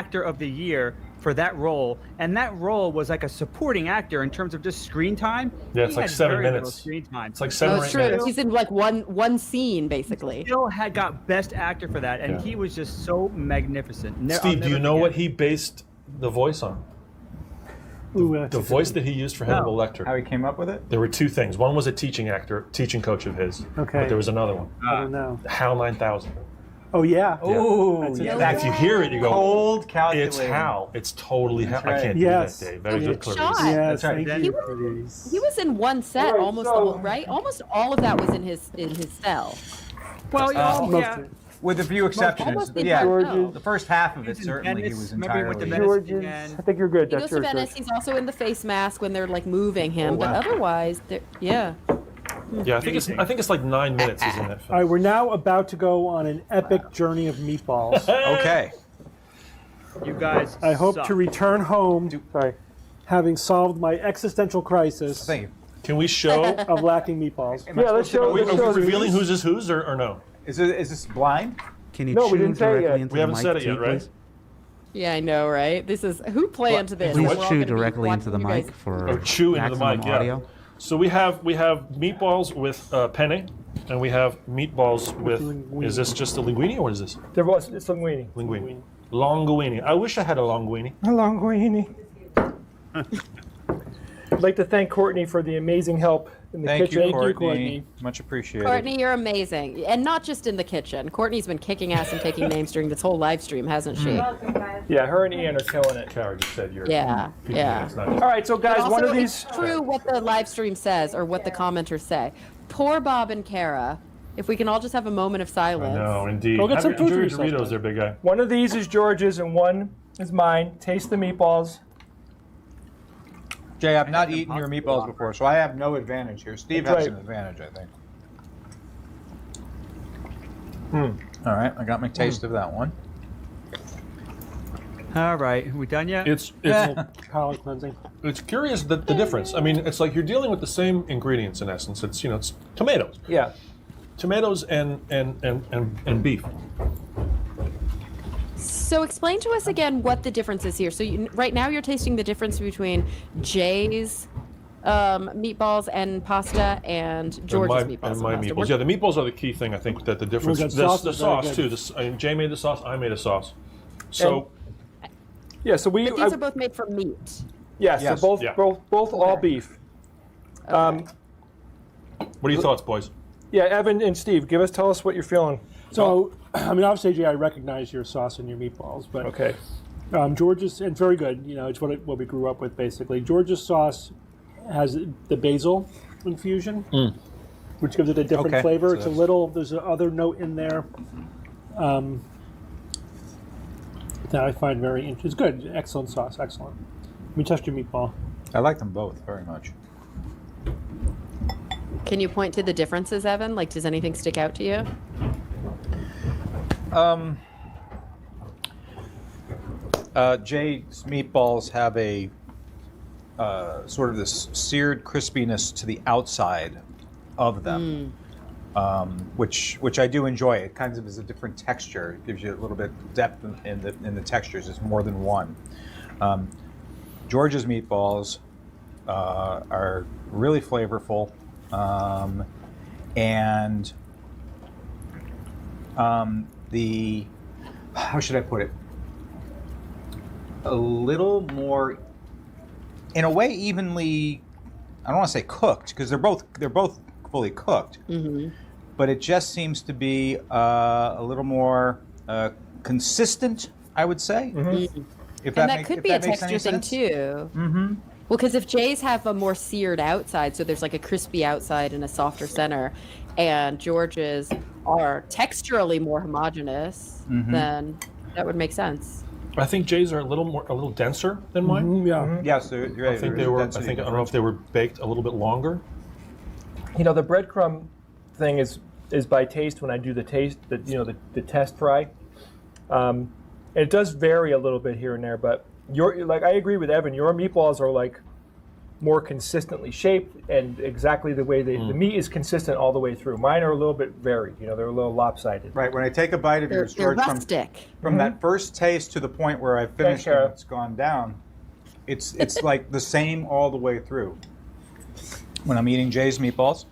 actor of the year for that role, and that role was like a supporting actor in terms of just screen time. Yeah, it's He like had 7 very little minutes. Screen time. It's like 7 or 8 minutes. He's in like one scene basically. Still had got best actor for that, and Yeah. he was just so magnificent. Steve, do you know what he based the voice on? The voice that he used for Hannibal Lecter. How he came up with it? There were two things. One was a teaching coach of his. Okay. But there was another one. I don't know. HAL 9000. Oh yeah. Oh, That's yeah. it. If you hear it, you go, Cold calculating. it's HAL. It's totally HAL. right. I can't Yes. do that, Dave. Very good, Clarice. Shot. Yes, That's right. thank He you, was- Clarice. He was in one set almost the whole, right? Almost all of that was in his cell. Well, Most yeah. of it. With a few exceptions. Almost the Yeah, entire George's- the first half of it He's in certainly he Venice. was Remember he went to entirely. Venice George's. again. I think you're good. He That's goes to yours. Venice. He's also in the face mask when they're like moving him, Oh, wow. but otherwise, yeah. Yeah, I think it's like 9 minutes is in that All film. right, we're now about to go on an epic journey of meatballs. Okay. You guys. I hope suck. to return home, having solved my existential crisis Thank you. Can we show? of lacking meatballs. Am I Yeah, let's supposed show. to- Let's Are show we revealing these. who's whose or no? Is this blind? Can you No, we chew didn't say it directly yet. into We the haven't mic said it too, yet, right? please? Yeah, I know, right? This is who planned this? Do We're what? all Chew gonna be directly into the watching you mic guys- for Or chew into the maximum mic, yeah. audio. So we have meatballs with penne, and we have meatballs with. linguine. Is this just a linguine or what is this? It's linguine. Linguine. Longuine. I wish I had a linguine. Linguine. I'd like to thank Courtney for the amazing help in the Thank kitchen. you, Courtney. Much appreciated. Courtney, you're amazing, and not just in the kitchen. Courtney's been kicking ass and taking names during this whole live stream, hasn't she? Yeah, her and Ian are killing it. Kara just said you're. Yeah, yeah. It's not All right, so guys, Also, one of these. it's true what the live stream says or what the commenters say. Poor Bob and Kara. If we can all just have a moment of silence. No, indeed. Go get some food Enjoy for your yourself, Doritos man. there, big guy. One of these is George's and one is mine. Taste the meatballs. Jay, I've not eaten your meatballs before, so I have no advantage here. Steve That's has right. an advantage, I think. All right, I got my taste of that one. All right, are we done yet? It's Palate cleansing. it's curious the difference. I mean, it's like you're dealing with the same ingredients in essence. It's it's tomatoes, Yeah. tomatoes and beef. So explain to us again what the difference is here. So right now you're tasting the difference between Jay's meatballs and pasta and George's meatballs and my pasta. meatballs. Yeah, the meatballs are the key thing. I think that the difference. Well, that sauce The is very sauce good. too. Jay made the sauce. I made a sauce. So Yeah, so we. But these are both made from meat. yes, Yes. so both, Yeah. both all beef. what are your thoughts, boys? Yeah, Evan and Steve, tell us what you're feeling. So, I mean, obviously, Jay, I recognize your sauce and your meatballs, but Okay. George's, and it's very good. It's what we grew up with, basically. George's sauce has the basil infusion, which gives it a different Okay, flavor. so It's a that's- little, there's another note in there that I find very interesting. It's good. Excellent sauce. Excellent. Let me test your meatball. I like them both very much. Can you point to the differences, Evan? Like, does anything stick out to you? Jay's meatballs have a sort of this seared crispiness to the outside of them, which I do enjoy. It kind of is a different texture. It gives you a little bit depth in the textures. It's more than one. George's meatballs are really flavorful, and the how should I put it? A little more, in a way, evenly. I don't want to say cooked because they're both fully cooked, but it just seems to be a little more consistent. I would say. If And that make- could if be a makes any texture thing sense. too. Mm-hmm. Well, because if Jay's have a more seared outside, so there's like a crispy outside and a softer center, and George's are texturally more homogeneous, then that would make sense. I think Jay's are a little denser than mine. Yeah. Yes, you're right. I think they were. I don't know if they were baked a little bit longer. The breadcrumb thing is by taste when I do the test fry. It does vary a little bit here and there, but I agree with Evan. Your meatballs are like more consistently shaped and exactly the way the meat is consistent all the way through. Mine are a little bit varied. You know, they're a little lopsided. Right. When I take a bite of They're yours, George, rustic. from that first taste to the point where I've finished Kara. and it's gone down, it's like the same all the way through. When I'm eating Jay's meatballs,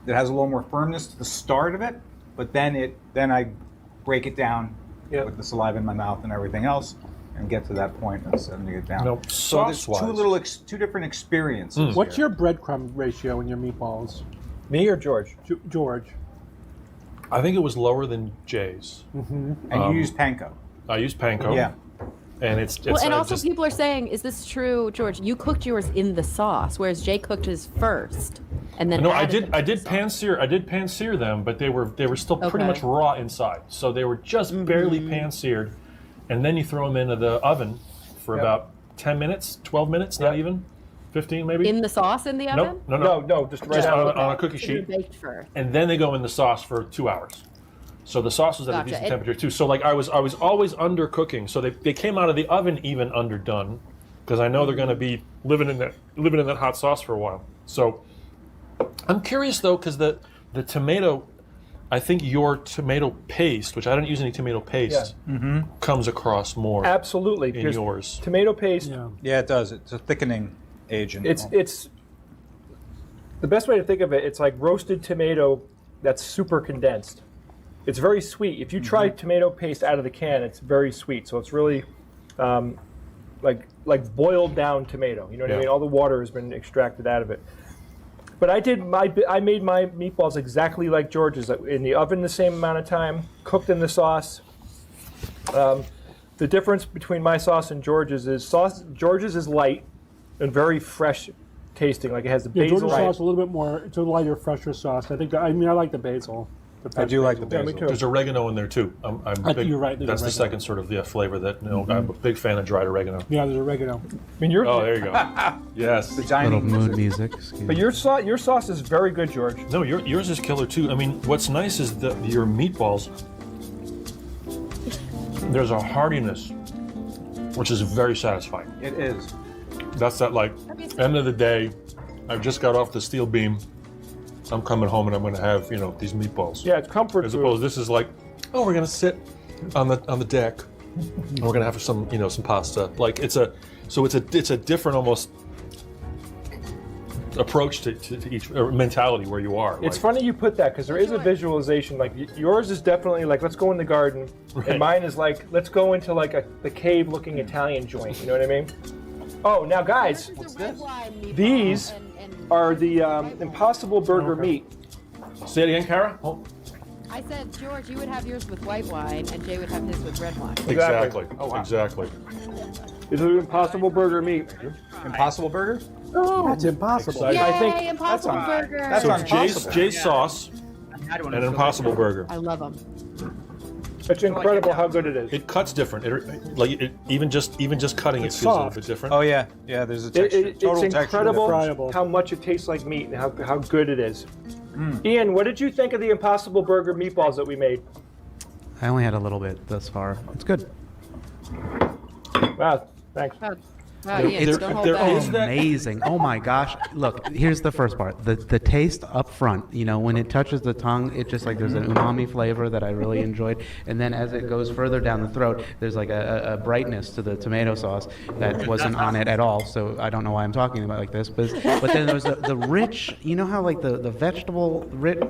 it has a little more firmness to the start of it, but then I break it down with the saliva in my mouth and everything else, and get to that point of sending it down. No, So there's sauce-wise. two different experiences. What's here. your breadcrumb ratio in your meatballs, Me or George? George? I think it was lower than Jay's. And you use panko. I used panko. Yeah. And it's Well, and also just, people are saying, is this true, George? You cooked yours in the sauce, whereas Jay cooked his first, and then no, I added did. them I to the did sauce. pan sear them, but they were still pretty Okay. much raw inside. So they were just barely pan seared, and then you throw them into the oven for about 10 minutes, 12 minutes, not even 15 maybe. In the sauce in the oven? No, just right just out. on a cookie So they're sheet, baked first. and then they go in the sauce for 2 hours. So the sauce was at a Gotcha. decent temperature too. So like I was always undercooking. So they came out of the oven even underdone, because I know they're going to be living in that hot sauce for a while. So I'm curious though, because the tomato, I think your tomato paste, which I don't use any tomato paste, comes across more Absolutely. in because yours. Tomato paste. Yeah. Yeah, it does. It's a thickening agent. It's the best way to think of it. It's like roasted tomato that's super condensed. It's very sweet. If you try tomato paste out of the can, it's very sweet. So it's really like boiled down tomato. You know what I Yeah. mean? All the water has been extracted out of it. But I made my meatballs exactly like George's, in the oven the same amount of time, cooked in the sauce. The difference between my sauce and George's is George's is light and very fresh tasting. Like it has the Yeah, basil. George's sauce a little bit more. It's a lighter, fresher sauce. I like the basil. I do like the Yeah, me basil. too. There's oregano in there too. I'm I think you're right, there's That's the oregano. second sort of flavor that I'm a big fan of dried oregano. Yeah, there's oregano. I mean, Oh, there you go. Yes. The Little dining mood music. Excuse but me. your sauce is very good, George. No, yours is killer too. I mean, what's nice is that your meatballs, there's a heartiness, which is very satisfying. It is. That's that, like, end of the day, I've just got off the steel beam. I'm coming home and I'm going to have, these meatballs. Yeah, it's comfort As food. opposed, this is like, oh, we're going to sit on the deck, and we're going to have some, some pasta. Like it's a different almost approach to each mentality where you are. It's like, funny you put that because there is a visualization. Like yours is definitely like, let's go in the garden, Right. and mine is like, let's go into like the cave-looking Italian joint. You know what I mean? Oh, now guys, What's this? These are the Impossible Burger meat. Say it again, Kara. Oh, I said, George, you would have yours with white wine, and Jay would have his with red wine. exactly. Oh, wow. Exactly. These are Impossible Burger meat. Impossible Burger? That's impossible. Exciting. I think Yay, Impossible on- Burger! that's So on Impossible. Jay's sauce I had one and an of those. Impossible Burger. I love them. it's incredible how good it is. It cuts different. Even just cutting It's it feels a soft. little bit different. Oh yeah, yeah. There's a texture. It's Total texture incredible difference. Friable. how much it tastes like meat and how good it is. Ian, what did you think of the Impossible Burger meatballs that we made? I only had a little bit thus far. It's good. Wow, thanks. Wow, Ian, there- don't hold there back. is that- Amazing. Oh my gosh. Look, here's the first part. The taste up front, when it touches the tongue, it just like there's an umami flavor that I really enjoyed. And then as it goes further down the throat, there's like a brightness to the tomato sauce that wasn't on it at all. So I don't know why I'm talking about it like this. But then there's the rich, how like the vegetable rich